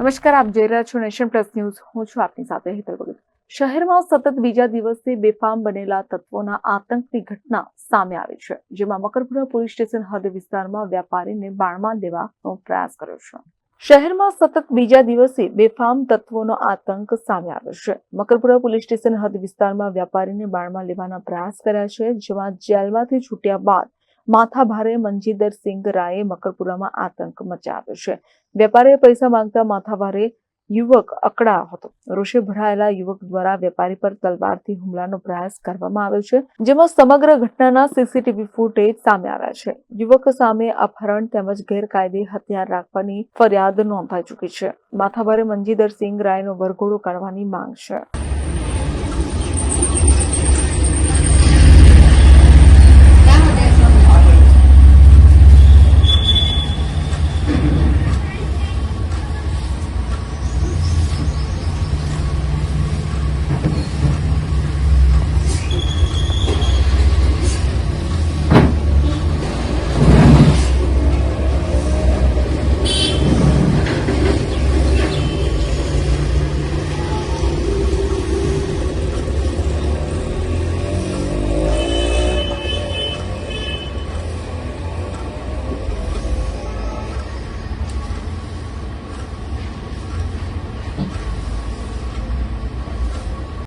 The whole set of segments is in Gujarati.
નમસ્કાર, આપ જોઈ રહ્યા છો નેશન પ્લસ ન્યૂઝ. હું છું આપની સાથે હેતલ ભગત. શહેરમાં સતત બીજા દિવસે બેફામ બનેલા તત્વોના આતંકની ઘટના સામે આવી છે, જેમાં મકરપુરા પોલીસ સ્ટેશન હદ વિસ્તારમાં વેપારીને બાણમાં લેવાનો પ્રયાસ કર્યો છે. શહેરમાં સતત બીજા દિવસે બેફામ તત્વોનો આતંક સામે આવ્યો છે. મકરપુરા પોલીસ સ્ટેશન હદ વિસ્તારમાં વેપારીને બાણમાં લેવાના પ્રયાસ કર્યા છે, જેમાં જેલમાંથી છૂટ્યા બાદ માથાભારે મંજીદરસિંહ રાયે મકરપુરામાં આતંક મચાવ્યો છે. વેપારીએ પૈસા માંગતા માથાભારે યુવક અકળાયો હતો. રોષે ભરાયેલા યુવક દ્વારા વેપારી પર તલવારથી હુમલાનો પ્રયાસ કરવામાં આવ્યો છે, જેમાં સમગ્ર ઘટનાના સીસીટીવી ફૂટેજ સામે આવ્યા છે. યુવક સામે અપહરણ તેમજ ગેરકાયદે હથિયાર રાખવાની ફરિયાદ નોંધાઈ ચૂકી છે. માથાભારે મંજીદરસિંહ રાયનો વરઘોડો કાઢવાની માંગ છે.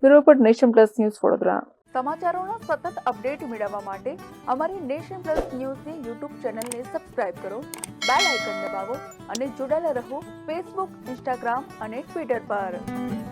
Bureau report, nation plus news, Vadodara. સમાચારોના સતત અપડેટ મેળવવા માટે અમારી નેશન પ્લસ ન્યૂઝની યુટ્યુબ ચેનલને સબસ્ક્રાઇબ કરો, બેલ આઇકન દબાવો અને જોડાયેલા રહો ફેસબુક, ઇન્સ્ટાગ્રામ અને ટ્વિટર પર.